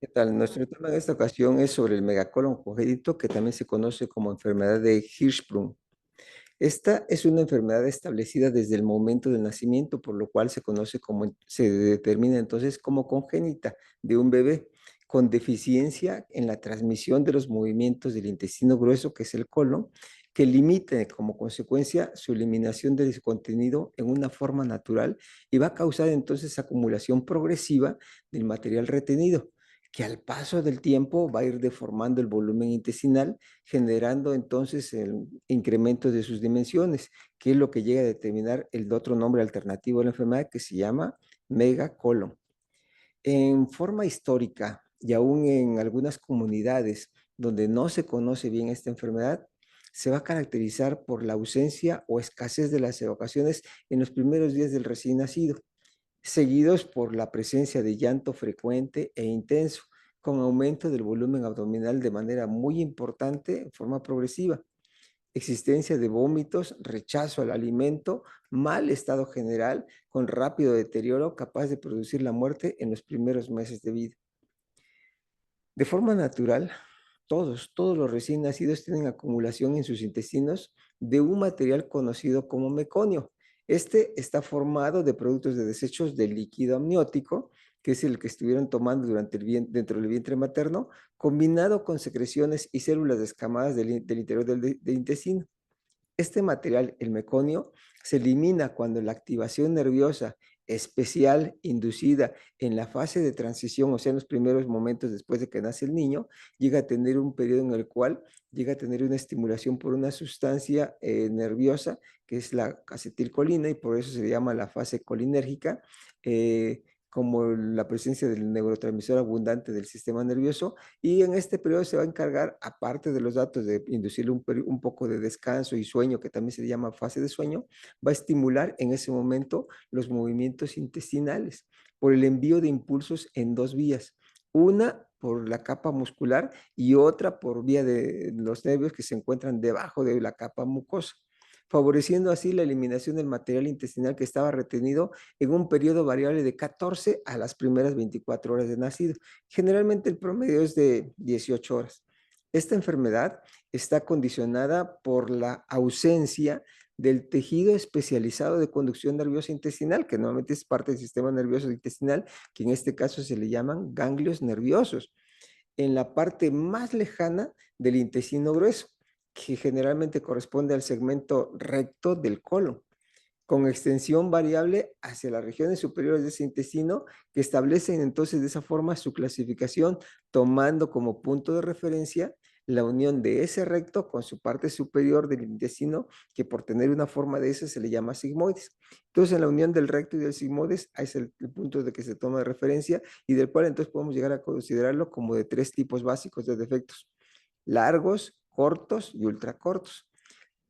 ¿Qué tal? Nuestro tema en esta ocasión es sobre el megacolon congénito, que también se conoce como enfermedad de Hirschsprung. Esta es una enfermedad establecida desde el momento del nacimiento, por lo cual se conoce como, se determina entonces como congénita de un bebé con deficiencia en la transmisión de los movimientos del intestino grueso, que es el colon, que limite como consecuencia su eliminación de su contenido en una forma natural y va a causar entonces acumulación progresiva del material retenido, que al paso del tiempo va a ir deformando el volumen intestinal, generando entonces el incremento de sus dimensiones, que es lo que llega a determinar el otro nombre alternativo de la enfermedad, que se llama megacolon. En forma histórica y aún en algunas comunidades donde no se conoce bien esta enfermedad, se va a caracterizar por la ausencia o escasez de las evacuaciones en los primeros días del recién nacido, seguidos por la presencia de llanto frecuente e intenso, con aumento del volumen abdominal de manera muy importante en forma progresiva, existencia de vómitos, rechazo al alimento, mal estado general, con rápido deterioro capaz de producir la muerte en los primeros meses de vida. De forma natural, todos los recién nacidos tienen acumulación en sus intestinos de un material conocido como meconio. Este está formado de productos de desechos del líquido amniótico, que es el que estuvieron tomando dentro del vientre materno, combinado con secreciones y células descamadas del interior del intestino. Este material, el meconio, se elimina cuando la activación nerviosa especial inducida en la fase de transición, o sea, en los primeros momentos después de que nace el niño, llega a tener un periodo en el cual llega a tener una estimulación por una sustancia nerviosa, que es la acetilcolina, y por eso se le llama la fase colinérgica, como la presencia del neurotransmisor abundante del sistema nervioso, y en este periodo se va a encargar, aparte de los datos de inducirle un poco de descanso y sueño, que también se llama fase de sueño, va a estimular en ese momento los movimientos intestinales por el envío de impulsos en dos vías. Una por la capa muscular y otra por vía de los nervios que se encuentran debajo de la capa mucosa, favoreciendo así la eliminación del material intestinal que estaba retenido en un periodo variable de 14 a las primeras 24 horas de nacido. Generalmente el promedio es de 18 horas. Esta enfermedad está condicionada por la ausencia del tejido especializado de conducción nerviosa intestinal, que normalmente es parte del sistema nervioso intestinal, que en este caso se le llaman ganglios nerviosos, en la parte más lejana del intestino grueso, que generalmente corresponde al segmento recto del colon, con extensión variable hacia las regiones superiores de ese intestino, que establecen entonces de esa forma su clasificación, tomando como punto de referencia la unión de ese recto con su parte superior del intestino, que por tener una forma de ese se le llama sigmoides. Entonces, en la unión del recto y del sigmoides es el punto de que se toma de referencia y del cual entonces podemos llegar a considerarlo como de tres tipos básicos de defectos: largos, cortos y ultracortos.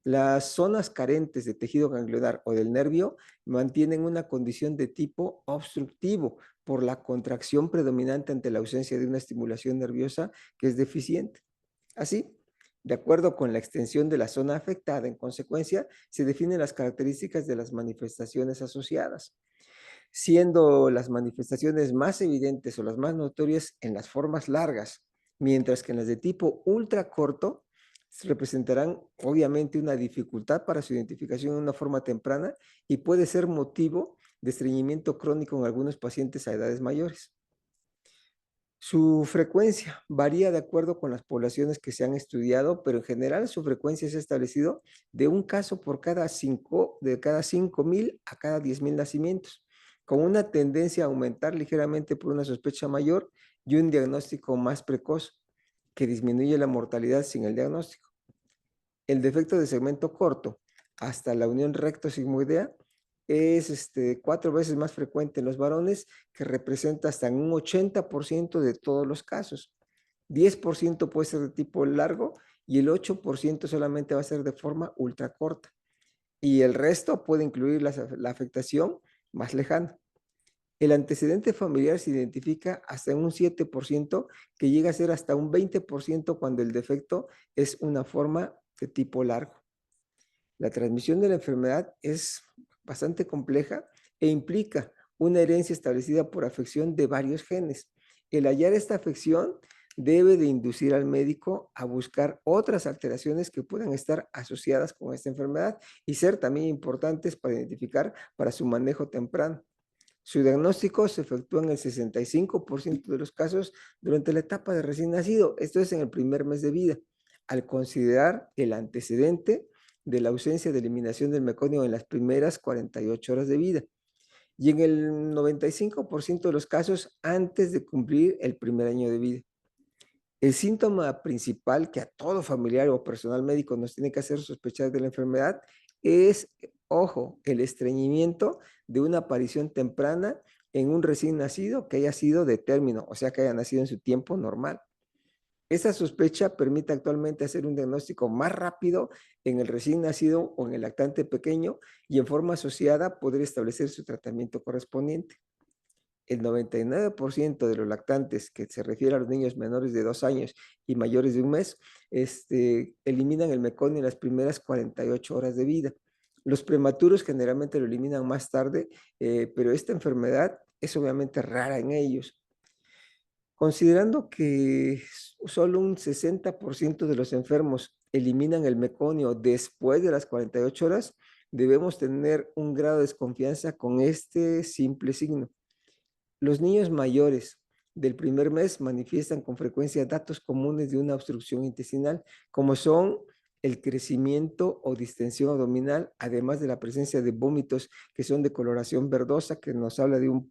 Las zonas carentes de tejido ganglionar o del nervio mantienen una condición de tipo obstructivo por la contracción predominante ante la ausencia de una estimulación nerviosa que es deficiente. Así, de acuerdo con la extensión de la zona afectada, en consecuencia, se definen las características de las manifestaciones asociadas, siendo las manifestaciones más evidentes o las más notorias en las formas largas, mientras que en las de tipo ultracorto representarán obviamente una dificultad para su identificación en una forma temprana y puede ser motivo de estreñimiento crónico en algunos pacientes a edades mayores. Su frecuencia varía de acuerdo con las poblaciones que se han estudiado, pero en general su frecuencia se ha establecido de un caso por de cada 5,000 a cada 10,000 nacimientos, con una tendencia a aumentar ligeramente por una sospecha mayor y un diagnóstico más precoz, que disminuye la mortalidad sin el diagnóstico. El defecto de segmento corto hasta la unión recto-sigmoidea es 4 veces más frecuente en los varones, que representa hasta en un 80% de todos los casos. 10% puede ser de tipo largo y el 8% solamente va a ser de forma ultracorta. Y el resto puede incluir la afectación más lejana. El antecedente familiar se identifica hasta en un 7%, que llega a ser hasta un 20% cuando el defecto es una forma de tipo largo. La transmisión de la enfermedad es bastante compleja e implica una herencia establecida por afección de varios genes, El hallar esta afección debe de inducir al médico a buscar otras alteraciones que puedan estar asociadas con esta enfermedad y ser también importantes para identificar para su manejo temprano. Su diagnóstico se efectúa en el 65% de los casos durante la etapa de recién nacido, esto es en el primer mes de vida, al considerar el antecedente de la ausencia de eliminación del meconio en las primeras 48 horas de vida y en el 95% de los casos antes de cumplir el primer año de vida. El síntoma principal que a todo familiar o personal médico nos tiene que hacer sospechar de la enfermedad es, ojo, el estreñimiento de una aparición temprana en un recién nacido que haya sido de término, o sea, que haya nacido en su tiempo normal. Esa sospecha permite actualmente hacer un diagnóstico más rápido en el recién nacido o en el lactante pequeño y en forma asociada poder establecer su tratamiento correspondiente. El 99% de los lactantes, que se refiere a los niños menores de 2 años y mayores de un mes, eliminan el meconio en las primeras 48 horas de vida. Los prematuros generalmente lo eliminan más tarde, pero esta enfermedad es obviamente rara en ellos. Considerando que solo un 60% de los enfermos eliminan el meconio después de las 48 horas, debemos tener un grado de desconfianza con este simple signo. Los niños mayores del primer mes manifiestan con frecuencia datos comunes de una obstrucción intestinal, como son el crecimiento o distensión abdominal, además de la presencia de vómitos que son de coloración verdosa, que nos habla de un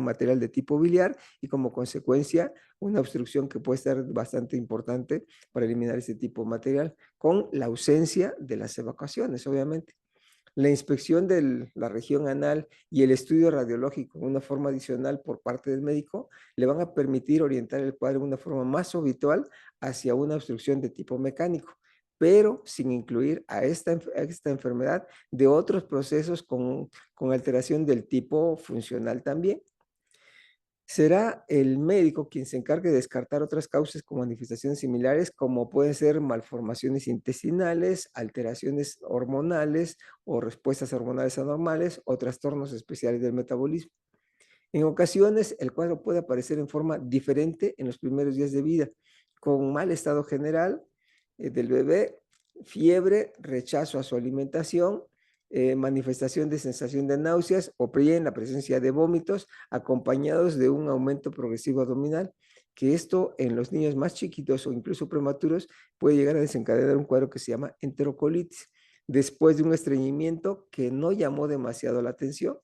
material de tipo biliar y como consecuencia una obstrucción que puede ser bastante importante para eliminar ese tipo de material, con la ausencia de las evacuaciones, obviamente. La inspección de la región anal y el estudio radiológico en una forma adicional por parte del médico le van a permitir orientar el cuadro de una forma más habitual hacia una obstrucción de tipo mecánico, pero sin incluir a esta enfermedad de otros procesos con alteración del tipo funcional también. Será el médico quien se encargue de descartar otras causas con manifestaciones similares, como pueden ser malformaciones intestinales, alteraciones hormonales o respuestas hormonales anormales o trastornos especiales del metabolismo. En ocasiones, el cuadro puede aparecer en forma diferente en los primeros días de vida, con mal estado general del bebé, fiebre, rechazo a su alimentación, manifestación de sensación de náuseas o bien la presencia de vómitos acompañados de un aumento progresivo abdominal, que esto en los niños más chiquitos o incluso prematuros puede llegar a desencadenar un cuadro que se llama enterocolitis, después de un estreñimiento que no llamó demasiado la atención,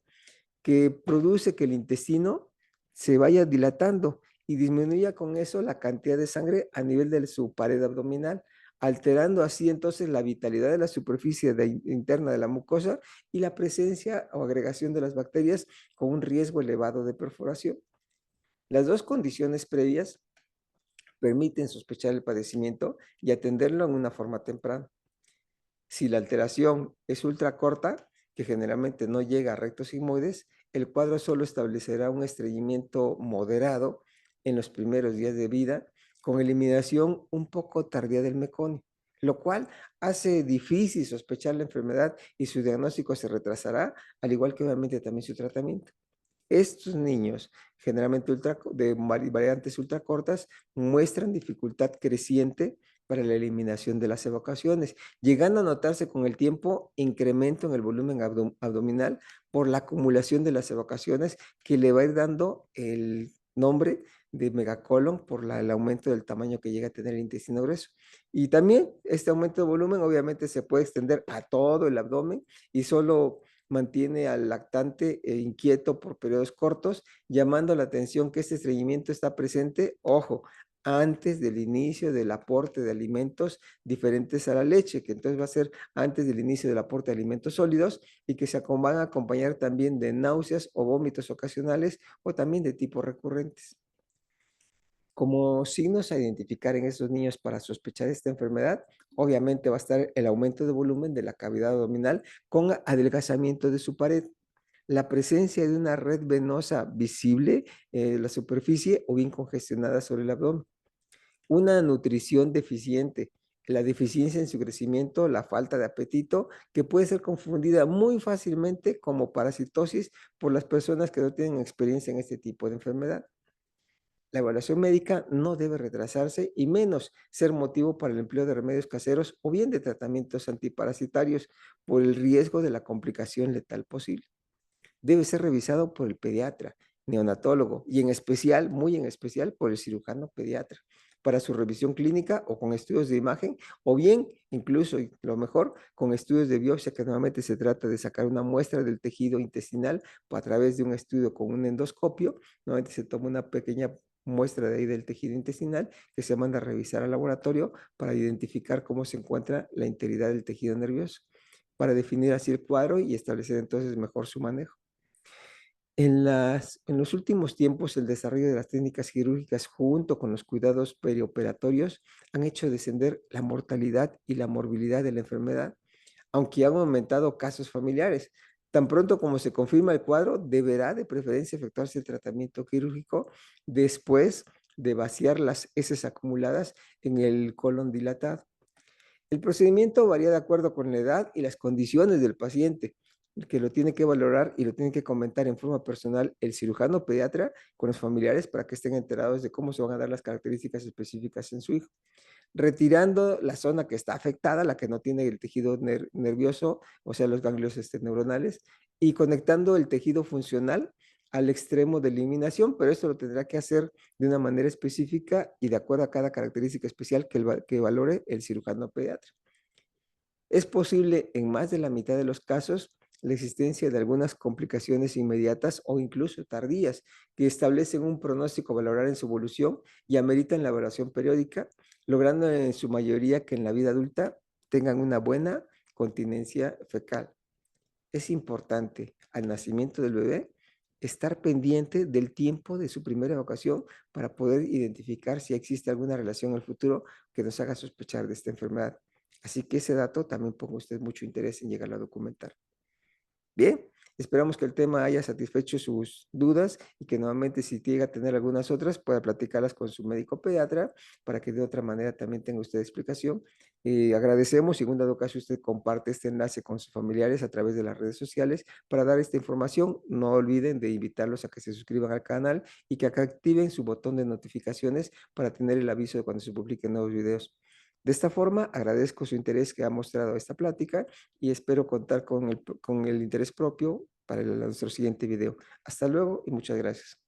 que produce que el intestino se vaya dilatando y disminuya con eso la cantidad de sangre a nivel de su pared abdominal, alterando así entonces la vitalidad de la superficie interna de la mucosa y la presencia o agregación de las bacterias con un riesgo elevado de perforación. Las dos condiciones previas permiten sospechar el padecimiento y atenderlo en una forma temprana. Si la alteración es ultra corta, que generalmente no llega a rectos sigmoides, el cuadro solo establecerá un estreñimiento moderado en los primeros días de vida, con eliminación un poco tardía del meconio, lo cual hace difícil sospechar la enfermedad y su diagnóstico se retrasará, al igual que obviamente también su tratamiento. Estos niños, generalmente de variantes ultracortas, muestran dificultad creciente para la eliminación de las evacuaciones, llegando a notarse con el tiempo incremento en el volumen abdominal por la acumulación de las evacuaciones que le va a ir dando el nombre de megacolon por el aumento del tamaño que llega a tener el intestino grueso. Y también este aumento de volumen obviamente se puede extender a todo el abdomen y solo mantiene al lactante inquieto por periodos cortos, llamando la atención que este estreñimiento está presente, ojo, antes del inicio del aporte de alimentos diferentes a la leche, que entonces va a ser antes del inicio del aporte de alimentos sólidos y que se van a acompañar también de náuseas o vómitos ocasionales o también de tipo recurrentes. Como signos a identificar en estos niños para sospechar esta enfermedad, obviamente va a estar el aumento de volumen de la cavidad abdominal con adelgazamiento de su pared, la presencia de una red venosa visible en la superficie o bien congestionada sobre el abdomen, una nutrición deficiente, la deficiencia en su crecimiento, la falta de apetito, que puede ser confundida muy fácilmente como parasitosis por las personas que no tienen experiencia en este tipo de enfermedad. La evaluación médica no debe retrasarse y menos ser motivo para el empleo de remedios caseros o bien de tratamientos antiparasitarios por el riesgo de la complicación letal posible. Debe ser revisado por el pediatra, neonatólogo y en especial, muy en especial, por el cirujano pediatra para su revisión clínica o con estudios de imagen o bien incluso, y lo mejor, con estudios de biopsia que normalmente se trata de sacar una muestra del tejido intestinal a través de un estudio con un endoscopio. Normalmente se toma una pequeña muestra de ahí del tejido intestinal que se manda a revisar al laboratorio para identificar cómo se encuentra la integridad del tejido nervioso, para definir así el cuadro y establecer entonces mejor su manejo. En los últimos tiempos, el desarrollo de las técnicas quirúrgicas junto con los cuidados perioperatorios han hecho descender la mortalidad y la morbilidad de la enfermedad, aunque han aumentado casos familiares. Tan pronto como se confirma el cuadro, deberá de preferencia efectuarse el tratamiento quirúrgico después de vaciar las heces acumuladas en el colon dilatado. El procedimiento varía de acuerdo con la edad y las condiciones del paciente, que lo tiene que valorar y lo tiene que comentar en forma personal el cirujano pediatra con los familiares para que estén enterados de cómo se van a dar las características específicas en su hijo. Retirando la zona que está afectada, la que no tiene el tejido nervioso, o sea, los ganglios neuronales, y conectando el tejido funcional al extremo de eliminación, pero esto lo tendrá que hacer de una manera específica y de acuerdo a cada característica especial que valore el cirujano pediatra. Es posible en más de la mitad de los casos la existencia de algunas complicaciones inmediatas o incluso tardías que establecen un pronóstico a valorar en su evolución y ameritan la evaluación periódica, logrando en su mayoría que en la vida adulta tengan una buena continencia fecal. Es importante al nacimiento del bebé estar pendiente del tiempo de su primera evacuación para poder identificar si existe alguna relación en el futuro que nos haga sospechar de esta enfermedad. Así que ese dato también ponga usted mucho interés en llegarlo a documentar. Bien, esperamos que el tema haya satisfecho sus dudas y que nuevamente si llega a tener algunas otras pueda platicarlas con su médico pediatra para que de otra manera también tenga usted explicación. Agradecemos y en un dado caso usted comparte este enlace con sus familiares a través de las redes sociales para dar esta información. No olviden de invitarlos a que se suscriban al canal y que acá activen su botón de notificaciones para tener el aviso de cuando se publiquen nuevos videos. De esta forma, agradezco su interés que ha mostrado a esta plática y espero contar con el interés propio para nuestro siguiente video. Hasta luego y muchas gracias.